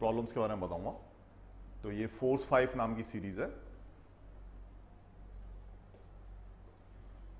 Problems के बारे में बताऊंगा। तो ये फोर्स 5 नाम की सीरीज है।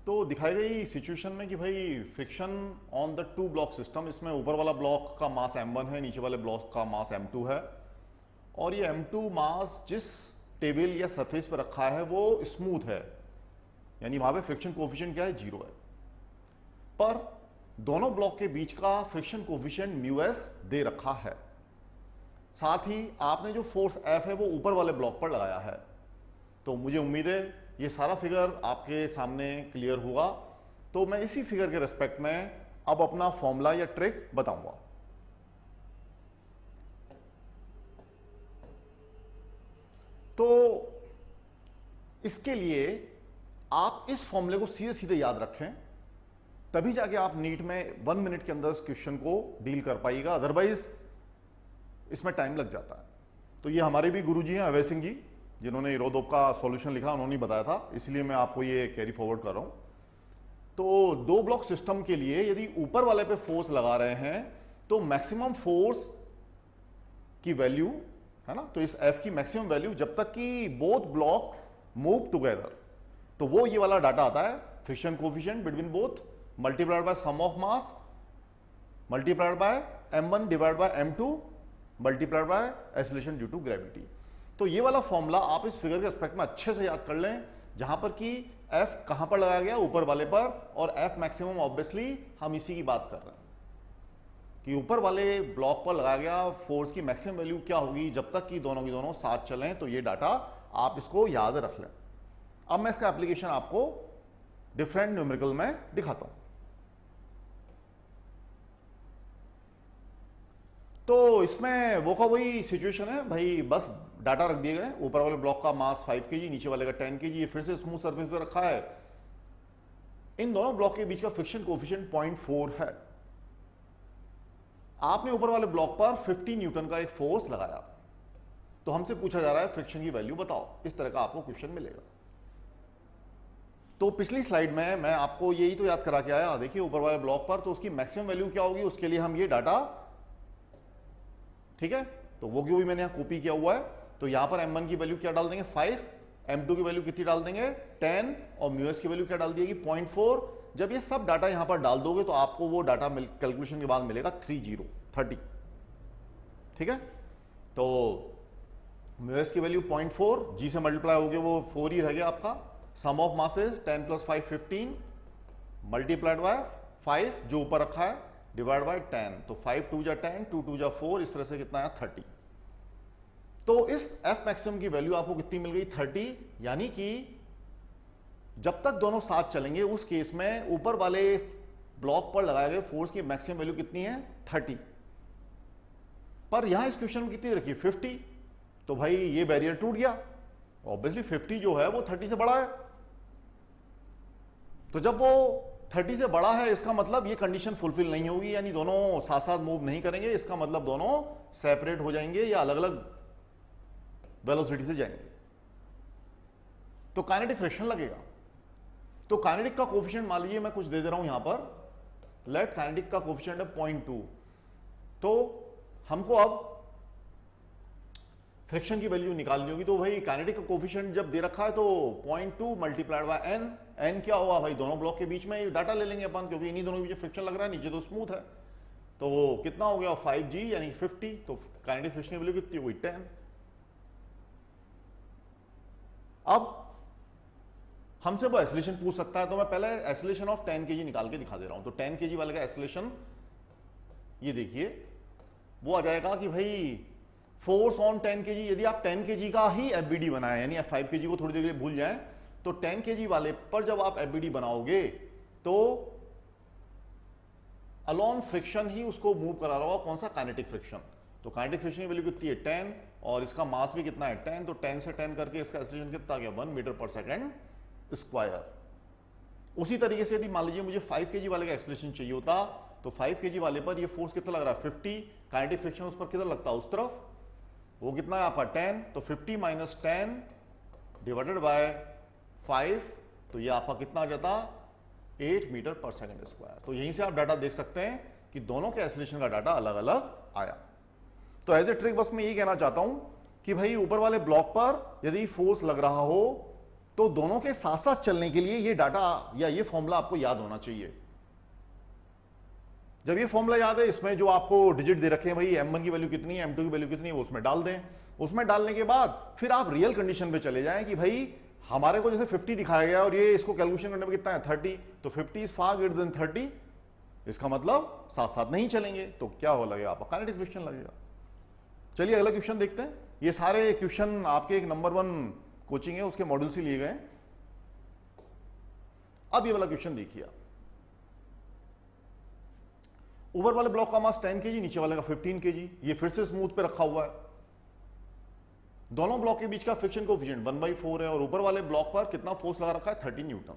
तो दिखाई गई सिचुएशन में कि भाई friction on the two block system, इसमें ऊपर वाला ब्लॉक का मास m1 है, नीचे वाले ब्लॉक का मास m2 है, और ये m2 मास जिस टेबल या सरफेस पर रखा है वो स्मूथ है, यानी वहां पे फ्रिक्शन कोफिशिएंट क्या है, 0 है। पर दोनों ब्लॉक के बीच का फ्रिक्शन कोफिशिएंट μs दे रखा है। साथ ही आपने जो फोर्स F है वो ऊपर वाले ब्लॉक पर लगाया है। तो मुझे उम्मीद है ये सारा फिगर आपके सामने क्लियर होगा। तो मैं इसी फिगर के रिस्पेक्ट में अब अपना फॉर्मूला या ट्रिक बताऊंगा। तो इसके लिए आप इस फॉर्मूले को सीधे सीधे याद रखें, तभी जाके आप नीट में 1 मिनट के अंदर इस क्वेश्चन को डील कर पाइएगा, अदरवाइज इसमें टाइम लग जाता है। तो ये हमारे भी गुरुजी हैं अभय सिंह जी, जिन्होंने इरोदोप का सॉल्यूशन लिखा, उन्होंने बताया था, इसलिए मैं आपको ये कैरी फॉरवर्ड कर रहा हूं। तो दो ब्लॉक सिस्टम के लिए यदि ऊपर वाले पे फोर्स लगा रहे हैं तो मैक्सिमम फोर्स की वैल्यू है ना, तो इस F की मैक्सिमम वैल्यू जब तक कि बोथ ब्लॉक मूव टुगेदर, तो वो ये वाला डाटा आता है, friction coefficient between both multiplied by sum of mass multiplied by m1 divide by m2 multiplied by acceleration due to gravity. तो ये वाला फॉर्मूला आप इस फिगर के एस्पेक्ट में अच्छे से याद कर लें, जहां पर कि F कहां पर लगाया गया, ऊपर वाले पर, और F मैक्सिमम ऑब्वियसली हम इसी की बात कर रहे हैं कि ऊपर वाले ब्लॉक पर लगाया गया फोर्स की मैक्सिमम वैल्यू क्या होगी जब तक कि दोनों की दोनों साथ चलें। तो ये डाटा आप इसको याद रख लें। अब मैं इसका एप्लीकेशन आपको डिफरेंट न्यूमेरिकल में दिखाता हूं। तो इसमें वो का वही सिचुएशन है भाई, बस डाटा रख दिए गए, ऊपर वाले ब्लॉक का मास 5 kg, नीचे वाले का 10 kg, फिर से स्मूथ सरफेस पे रखा है। इन दोनों ब्लॉक के बीच का फ्रिक्शन कोफिशिएंट 0.4 है। आपने ऊपर वाले ब्लॉक पर 50 न्यूटन का एक फोर्स लगाया, तो हमसे पूछा जा रहा है फ्रिक्शन की वैल्यू बताओ। इस तरह का आपको क्वेश्चन मिलेगा। तो पिछली स्लाइड में मैं आपको यही तो याद करा के आया, देखिए ऊपर वाले ब्लॉक पर तो उसकी मैक्सिमम वैल्यू क्या होगी, उसके लिए हम ये डाटा, ठीक है, तो वो क्यों भी मैंने यहां कॉपी किया हुआ है। तो यहां पर m1 की वैल्यू क्या डाल देंगे, 5, m2 की वैल्यू कितनी डाल देंगे, 10, और μs की वैल्यू क्या डाल दिएगी, 0.4। जब ये सब डाटा यहां पर डाल दोगे तो आपको वो डाटा कैलकुलेशन के बाद मिलेगा 30, ठीक है। तो μs की वैल्यू 0.4, g से मल्टीप्लाई हो गया, वो 4 ही रह गया आपका। सम ऑफ मासेस 10 + 5 15 मल्टीप्लाइड बाय 5 जो ऊपर रखा है डिवाइड बाय 10, तो 5 2 जा 10, 2 2 जा 4, इस तरह से कितना है 30। तो इस F मैक्सिमम की वैल्यू आपको कितनी मिल गई, 30। यानी कि जब तक दोनों साथ चलेंगे उस केस में ऊपर वाले ब्लॉक पर लगाए गए फोर्स की मैक्सिमम वैल्यू कितनी है, 30। पर यहां इस क्वेश्चन में कितनी रखी, 50। तो भाई ये बैरियर टूट गया, ऑब्वियसली 50 जो है वो 30 से बड़ा है। तो जब वो 30 से बड़ा है, इसका मतलब ये कंडीशन फुलफिल नहीं होगी, यानी दोनों साथ साथ मूव नहीं करेंगे। इसका मतलब दोनों सेपरेट हो जाएंगे या अलग अलग वेलोसिटी से जाएंगे, तो काइनेटिक फ्रिक्शन लगेगा। तो काइनेटिक का कोफिशिएंट मान लीजिए मैं कुछ दे दे रहा हूं यहां पर, लेट काइनेटिक का कोफिशिएंट है 0.2। तो हमको अब फ्रिक्शन की वैल्यू निकालनी होगी। तो भाई काइनेटिक का कोफिशिएंट जब दे रखा है तो 0.2 मल्टीप्लाइड बाय n, n क्या हुआ भाई, दोनों ब्लॉक के बीच में डाटा ले लेंगे अपन, क्योंकि इन्हीं दोनों के बीच फ्रिक्शन लग रहा है, नीचे तो स्मूथ है। तो कितना हो गया 5g यानी 50। तो काइनेटिक फ्रिक्शन की वैल्यू कितनी हुई, 10। अब हमसे वो एक्सीलरेशन पूछ सकता है, तो मैं पहले एक्सीलरेशन ऑफ 10 kg निकाल के दिखा दे रहा हूं। तो 10 kg वाले का एक्सीलरेशन ये देखिए, वो आ जाएगा कि भाई फोर्स ऑन 10 kg, यदि आप 10 kg का ही FBD बनाए, यानी 5 kg को थोड़ी देर के लिए भूल जाएं, तो 10 kg वाले पर जब आप FBD बनाओगे तो अलॉन फ्रिक्शन ही उसको मूव करा रहा होगा। कौन सा, काइनेटिक फ्रिक्शन। तो काइनेटिक फ्रिक्शन की वैल्यू कितनी है, 10, और इसका मास भी कितना है, 10। तो 10 से 10 करके इसका एक्सीलरेशन कितना आ गया, 1 मीटर पर सेकेंड स्क्वायर। उसी तरीके से यदि मान लीजिए मुझे 5 kg वाले का एक्सीलरेशन चाहिए होता, तो 5 kg वाले पर ये फोर्स कितना लग रहा है, 50। काइनेटिक फ्रिक्शन उस पर कितना लगता है, उस तरफ, वो कितना है आपका 10। तो 50 - 10 डिवाइडेड बाय 5, तो ये आपका कितना आ जाता, 8 मीटर पर सेकेंड स्क्वायर। तो यहीं से आप डाटा देख सकते हैं कि दोनों के एक्सीलरेशन का डाटा अलग अलग आया। तो एज ए ट्रिक बस मैं ये कहना चाहता हूं कि भाई ऊपर वाले ब्लॉक पर यदि फोर्स लग रहा हो तो दोनों के साथ साथ चलने के लिए ये डाटा या ये फॉर्मूला आपको याद होना चाहिए। जब ये फॉर्मूला याद है, इसमें जो आपको डिजिट दे रखे हैं भाई m1 की वैल्यू कितनी है, m2 की वैल्यू कितनी है, वो उसमें डाल दें। उसमें डालने के बाद फिर आप रियल कंडीशन पे चले जाएं कि भाई हमारे को जैसे 50 दिखाया गया और ये इसको कैलकुलेशन करने में कितना है 30, तो 50 इज फार ग्रेटर देन 30, इसका मतलब साथ साथ नहीं चलेंगे, तो क्या हो लगेगा आपका काइनेटिक फ्रिक्शन लगेगा। चलिए अगला क्वेश्चन देखते हैं। ये सारे क्वेश्चन आपके एक नंबर 1 कोचिंग है उसके मॉड्यूल से लिए गए। अब ये वाला क्वेश्चन देखिए, ऊपर वाले ब्लॉक का मास 10 kg, नीचे वाले का 15 kg, ये फिर से स्मूथ पे रखा हुआ है। दोनों ब्लॉक के बीच का फ्रिक्शन कोएफिशिएंट 1/4 है और ऊपर वाले ब्लॉक पर कितना फोर्स लगा रखा है 30 न्यूटन।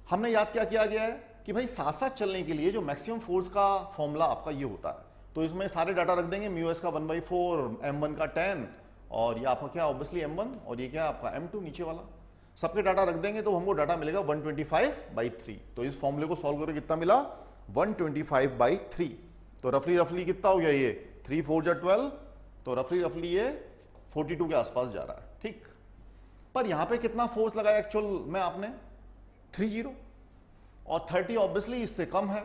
हमने याद क्या किया गया है कि भाई साथ साथ चलने के लिए जो मैक्सिमम फोर्स का फॉर्मूला आपका ये होता है, तो इसमें सारे डाटा रख देंगे, म्यू एस का 1/4, m1 का 10 और ये आपका क्या ऑब्वियसली m1 और ये क्या आपका m2 नीचे वाला, सबके डाटा रख देंगे तो हमको डाटा मिलेगा 125/3। तो इस फॉर्मूले को सॉल्व करके कितना मिला 125/3। तो रफली कितना हो गया ये 3 4 जा 12, तो रफली ये 42 के आसपास जा रहा है। ठीक, पर यहां पे कितना फोर्स लगाया एक्चुअल में आपने 30 और 30 ऑब्वियसली इससे कम है।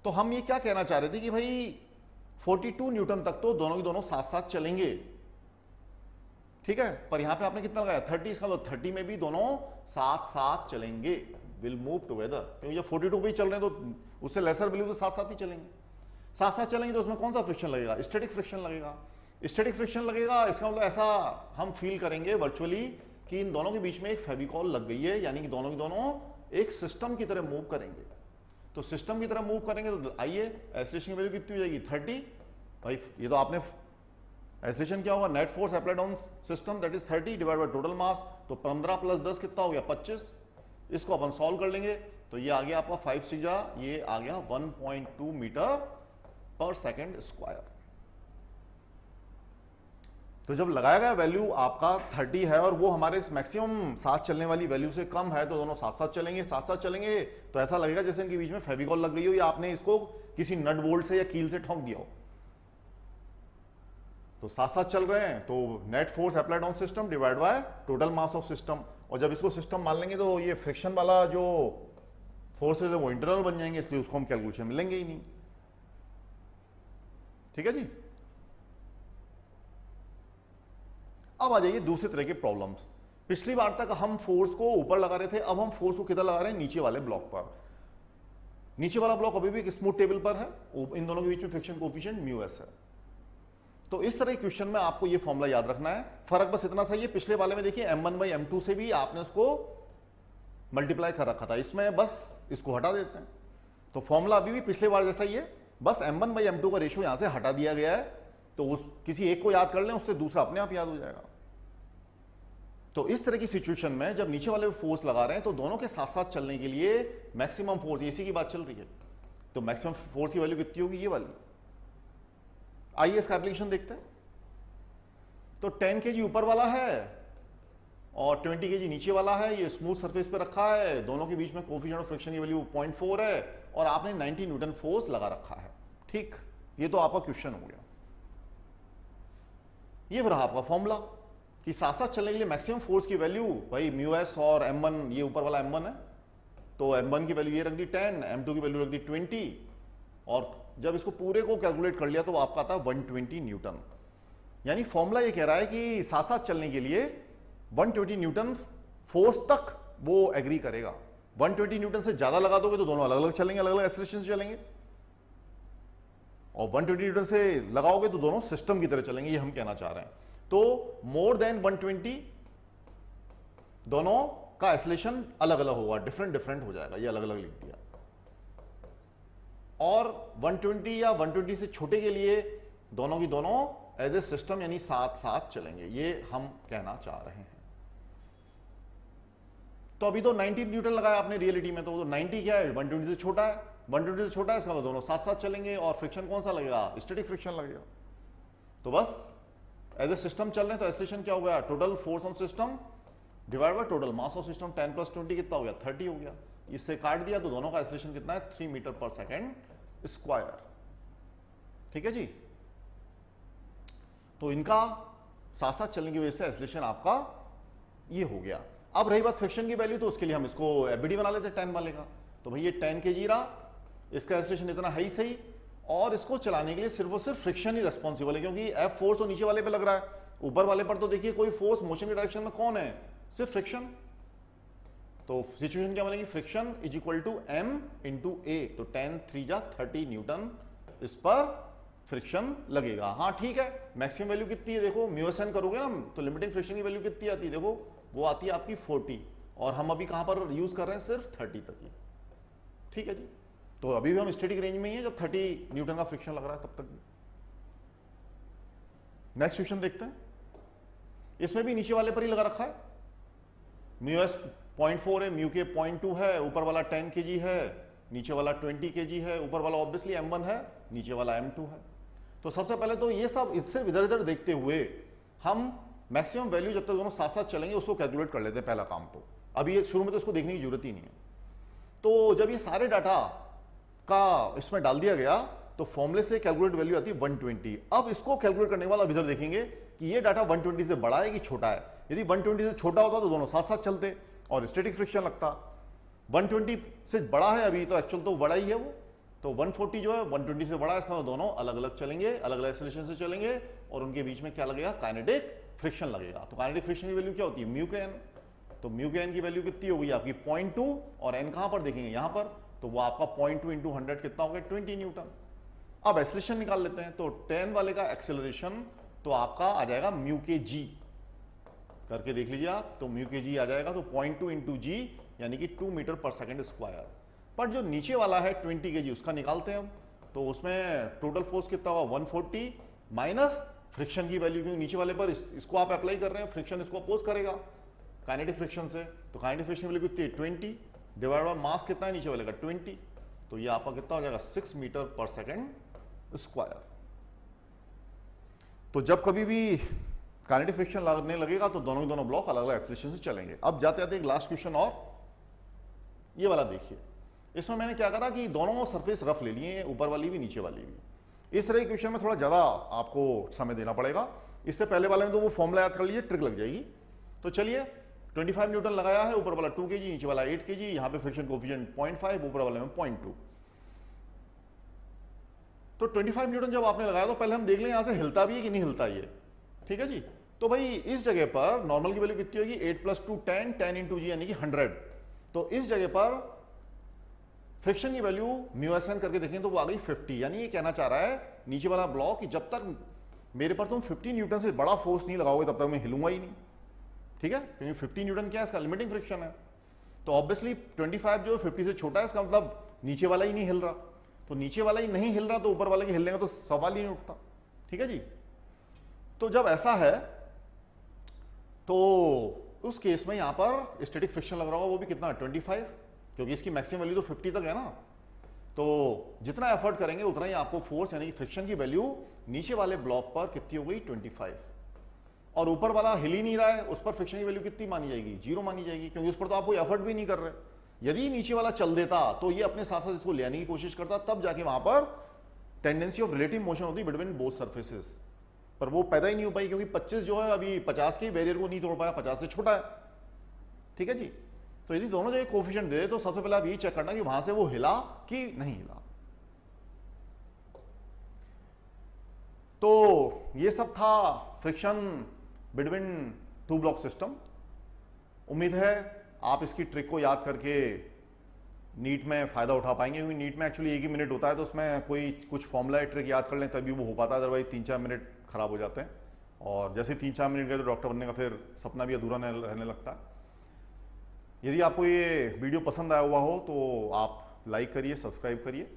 तो हम ये क्या कहना चाह रहे थे कि भाई 42 न्यूटन तक तो दोनों के दोनों साथ साथ चलेंगे, ठीक है, पर यहां पे आपने कितना लगाया 30, इसका मतलब 30 में भी दोनों साथ साथ चलेंगे, विल मूव टुगेदर, क्योंकि जब 42 पे ही चल रहे हैं तो उससे लेसर वैल्यू तो साथ साथ ही चलेंगे। साथ साथ चलेंगे तो उसमें कौन सा फ्रिक्शन लगेगा, स्टैटिक फ्रिक्शन लगेगा। स्टैटिक फ्रिक्शन लगेगा, इसका मतलब ऐसा हम फील करेंगे वर्चुअली कि इन दोनों के बीच में एक फेविकॉल लग गई है, यानी कि दोनों के दोनों एक सिस्टम की तरह मूव करेंगे। तो सिस्टम की तरह मूव करेंगे तो आइए एक्सीलरेशन की वैल्यू कितनी हो जाएगी 30। भाई ये तो आपने एक्सीलरेशन क्या होगा, net force applied on system that is 30 divide by total mass, तो 15 + 10 कितना हो गया 25। इसको अपन सॉल्व कर लेंगे तो ये आ गया आपका 5 सीजा, ये आ गया 1.2 मीटर पर सेकेंड स्क्वायर। तो जब लगाया गया वैल्यू आपका 30 है और वो हमारे मैक्सिमम साथ चलने वाली वैल्यू से कम है, तो दोनों साथ साथ चलेंगे तो ऐसा लगेगा जैसे इनके बीच में फेविकॉल लग गई हो या आपने इसको किसी नट बोल्ट से या कील से ठोक दिया हो। तो साथ साथ चल रहे हैं तो net force applied on system divide by total mass of system, और जब इसको सिस्टम मान लेंगे तो ये फ्रिक्शन वाला जो फोर्सेज है वो इंटरनल बन जाएंगे, इसलिए उसको हम कैलकुलेशन में लेंगे ही नहीं। ठीक है जी। अब आ जाइए दूसरे तरह के प्रॉब्लम्स। पिछली बार तक हम फोर्स को ऊपर लगा रहे थे, अब हम फोर्स को किधर लगा रहे हैं, नीचे वाले ब्लॉक पर। नीचे वाला ब्लॉक अभी भी एक स्मूथ टेबल पर है, इन दोनों के बीच में फ्रिक्शन कोएफिशिएंट म्यू एस है। तो इस तरह के क्वेश्चन में आपको ये फॉर्मूला याद रखना है। फर्क बस इतना था, ये पिछले वाले में देखिए m1/m2 से भी आपने उसको मल्टीप्लाई कर रखा था, इसमें बस इसको हटा देते हैं। तो फॉर्मूला अभी भी पिछले बार जैसा ही है, बस m1/m2 का रेशियो यहां से हटा दिया गया है, तो उस किसी एक को याद कर लें, उससे दूसरा अपने आप याद हो जाएगा। तो इस तरह की सिचुएशन में जब नीचे वाले फोर्स लगा रहे हैं तो दोनों के साथ साथ चलने के लिए मैक्सिमम फोर्स, इसी की बात चल रही है, तो मैक्सिमम फोर्स की वैल्यू कितनी होगी, ये वाली। आइए इसका एप्लीकेशन देखते हैं। तो 10 kg ऊपर वाला है और 20 kg नीचे वाला है, ये स्मूथ सरफेस पे रखा है, दोनों के बीच में कोएफिशिएंट ऑफ फ्रिक्शन की वैल्यू 0.4 है और आपने 90 न्यूटन फोर्स लगा रखा है। ठीक, ये तो आपका क्वेश्चन हो गया। ये रहा आपका फॉर्मूला कि साथ साथ चलने के लिए मैक्सिमम फोर्स की वैल्यू भाई म्यू एस और m1, ये ऊपर वाला m1 है, तो m1 की वैल्यू ये रख दी 10, m2 की वैल्यू रख दी 20, और जब इसको पूरे को कैलकुलेट कर लिया तो आपका आता है 120 न्यूटन। यानी फॉर्मूला ये कह रहा है कि साथ साथ चलने के लिए 120 न्यूटन फोर्स तक वो एग्री करेगा। 120 न्यूटन से ज्यादा लगा दोगे तो दोनों अलग अलग चलेंगे, अलग अलग एक्सीलरेशन से चलेंगे, और 120 न्यूटन से लगाओगे तो दोनों सिस्टम की तरह चलेंगे, ये हम कहना चाह रहे हैं। तो मोर देन 120 दोनों का एक्सीलरेशन अलग अलग होगा, डिफरेंट हो जाएगा, ये अलग अलग लिख दिया। और 120 या 120 से छोटे के लिए दोनों की दोनों एज ए सिस्टम यानी साथ साथ चलेंगे, ये हम कहना चाह रहे हैं। तो अभी तो 90 न्यूटन लगाया आपने रियलिटी में, तो 90 क्या है, 120 से छोटा है, 120 से छोटा है, इसका मतलब दोनों साथ साथ चलेंगे और फ्रिक्शन कौन सा लगेगा, स्टैटिक फ्रिक्शन लगेगा। तो बस एज ए सिस्टम चल रहे हैं तो एक्सीलरेशन क्या हो गया, total force on system divide by total mass of system, 10 + 20 कितना हो गया 30 हो गया। इससे काट दिया तो दोनों का एक्सीलरेशन कितना है 3 मीटर पर सेकेंड स्क्वायर। ठीक है जी। तो इनका साथ साथ चलने की वजह से एक्सेलरेशन आपका ये हो गया। अब रही बात फ्रिक्शन की वैल्यू, तो उसके लिए हम इसको एफबीडी बना लेते हैं 10 वाले का। तो भाई ये 10 kg रहा, इसका एक्सेलरेशन इतना है ही सही, और इसको चलाने के लिए सिर्फ और सिर्फ फ्रिक्शन ही रिस्पॉन्सिबल है, क्योंकि एफ फोर्स तो नीचे वाले पे लग रहा है, ऊपर वाले पर तो देखिए कोई फोर्स मोशन के डायरेक्शन में कौन है, सिर्फ फ्रिक्शन। तो सिचुएशन क्या बनेगी, friction is equal to M into A, तो 10 3 जा 30 न्यूटन इस पर फ्रिक्शन लगेगा। हाँ ठीक है, मैक्सिमम वैल्यू कितनी है देखो, म्यूएसएन करोगे ना तो लिमिटिंग फ्रिक्शन की वैल्यू कितनी आती है देखो, वो आती है आपकी 40, और हम अभी कहां पर यूज कर रहे हैं, सिर्फ 30 तक ही। ठीक है जी, तो अभी भी हम स्टैटिक रेंज में ही है जब 30 न्यूटन का फ्रिक्शन लग रहा है तब तक भी। नेक्स्ट क्वेश्चन देखते हैं, इसमें भी नीचे वाले पर ही लगा रखा है, म्यू एस 0.4 है, म्यू के 0.2 है, ऊपर वाला 10 kg है, नीचे वाला 20 kg है, ऊपर वाला ऑब्वियसली M1 है, नीचे वाला M2 है। तो सबसे पहले तो ये सब इससे इधर इधर देखते हुए हम मैक्सिमम वैल्यू जब तक दोनों साथ साथ चलेंगे उसको कैलकुलेट कर लेते हैं पहला काम। तो अभी ये शुरू में तो इसको देखने की जरूरत ही नहीं है। तो जब ये सारे डाटा का इसमें डाल दिया गया तो फॉर्मूले से कैलकुलेट वैल्यू आती है 120। अब इसको कैलकुलेट करने के बाद अब इधर देखेंगे कि ये डाटा 120 से बड़ा है कि छोटा है। यदि 120 से छोटा होता तो दोनों साथ साथ चलते और स्टैटिक फ्रिक्शन लगता। 120 से बड़ा है अभी, तो एक्चुअल तो बड़ा ही है वो, तो 140 जो है 120 से बड़ा है, इसका दोनों अलग अलग चलेंगे, अलग अलग एक्सेलरेशन से चलेंगे, और उनके बीच में क्या लगेगा, काइनेटिक फ्रिक्शन लगेगा। तो काइनेटिक फ्रिक्शन की वैल्यू क्या होती है, म्यू के एन। तो म्यू के एन की वैल्यू कितनी होगी आपकी 0.2, और एन कहां पर देखेंगे यहां पर, तो वो आपका 0.2 इंटू 100 कितना हो गया 20 न्यूटन। अब एक्सेलरेशन निकाल लेते हैं, तो 10 वाले का एक्सेलरेशन तो आपका आ जाएगा म्यू के जी, करके देख लीजिए आप, तो म्यू के जी आ जाएगा, तो 0.2 इंटू जी यानी कि 2 मीटर पर सेकेंड स्क्वायर। पर जो नीचे वाला है 20 kg उसका निकालते हैं हम, तो उसमें टोटल फोर्स कितना होगा 140 माइनस फ्रिक्शन की वैल्यू, क्योंकि नीचे वाले पर इसको आप अप्लाई कर रहे हैं, फ्रिक्शन इसको अपोज करेगा काइनेटिक फ्रिक्शन से, तो काइनेटिक फ्रिक्शन की वैल्यू कितनी है 20 डिवाइड बाय मास कितना है नीचे वाले का 20, तो ये आपका कितना हो जाएगा 6 मीटर पर सेकेंड स्क्वायर। तो जब कभी भी काइनेटिक फ्रिक्शन लगने लगेगा तो दोनों के दोनों ब्लॉक अलग अलग एक्सेलरेशन से चलेंगे। अब जाते जाते एक लास्ट क्वेश्चन और, ये वाला देखिए, इसमें मैंने क्या करा कि दोनों सरफेस रफ ले लिए, ऊपर वाली भी नीचे वाली भी। इस तरह के क्वेश्चन में थोड़ा ज्यादा आपको समय देना पड़ेगा, इससे पहले वाले में तो वो फॉर्मूला याद कर लीजिए, ट्रिक लग जाएगी। तो चलिए 25 न्यूटन लगाया है, ऊपर वाला 2 kg, नीचे वाला 8 kg, यहां पे फ्रिक्शन कोएफिशिएंट 0.5, ऊपर वाले में 0.2। तो 25 न्यूटन जब आपने लगाया तो पहले हम देख लें यहां से हिलता भी है कि नहीं हिलता ये, ठीक है जी। तो भाई इस जगह पर नॉर्मल की वैल्यू कितनी होगी 8 + 2 10, 10 इंटू जी यानी कि 100। तो इस जगह पर फ्रिक्शन की वैल्यू म्यू एस एन करके देखें तो वो आ गई 50, यानी ये कहना चाह रहा है नीचे वाला ब्लॉक कि जब तक मेरे पर तुम 50 न्यूटन से बड़ा फोर्स नहीं लगाओगे तब तक मैं हिलूंगा ही नहीं, ठीक है, क्योंकि 50 न्यूटन क्या है, इसका लिमिटिंग फ्रिक्शन है। तो ऑब्वियसली 25 जो 50 से छोटा है, इसका मतलब नीचे वाला ही नहीं हिल रहा, तो नीचे वाला ही नहीं हिल रहा तो ऊपर वाले के हिलने का तो सवाल ही नहीं उठता, ठीक है जी। तो जब ऐसा है तो उस केस में यहां पर स्टैटिक फ्रिक्शन लग रहा होगा, वो भी कितना 25, क्योंकि इसकी मैक्सिमम वैल्यू तो 50 तक है ना। तो जितना एफर्ट करेंगे उतना ही आपको फोर्स यानी फ्रिक्शन की वैल्यू नीचे वाले ब्लॉक पर कितनी हो गई 25, और ऊपर वाला हिल ही नहीं रहा है, उस पर फ्रिक्शन की वैल्यू कितनी मानी जाएगी 0 मानी जाएगी, क्योंकि उस पर तो आप कोई एफर्ट भी नहीं कर रहे। यदि नीचे वाला चल देता तो ये अपने साथ साथ इसको ले आने की कोशिश करता, तब जाके वहां पर टेंडेंसी ऑफ रिलेटिव मोशन होती बिटवीन बोथ सर्फेसेस, पर वो पैदा ही नहीं हो पाई, क्योंकि 25 जो है अभी 50 के बैरियर को नहीं तोड़ पाया, 50 से छोटा है, ठीक है जी। तो यदि दोनों जगह कोएफिशिएंट दे तो सबसे पहले आप ये चेक करना कि वहां से वो हिला कि नहीं हिला। तो ये सब था फ्रिक्शन बिटवीन 2 ब्लॉक सिस्टम। उम्मीद है आप इसकी ट्रिक को याद करके नीट में फायदा उठा पाएंगे, क्योंकि नीट में एक्चुअली 1 ही मिनट होता है, तो उसमें कोई कुछ फॉर्मूला ट्रिक याद कर लें तभी वो हो पाता है, अदरवाइज 3-4 मिनट खराब हो जाते हैं, और जैसे 3-4 मिनट गए तो डॉक्टर बनने का फिर सपना भी अधूरा रहने लगता है। यदि आपको ये वीडियो पसंद आया हुआ हो तो आप लाइक करिए, सब्सक्राइब करिए।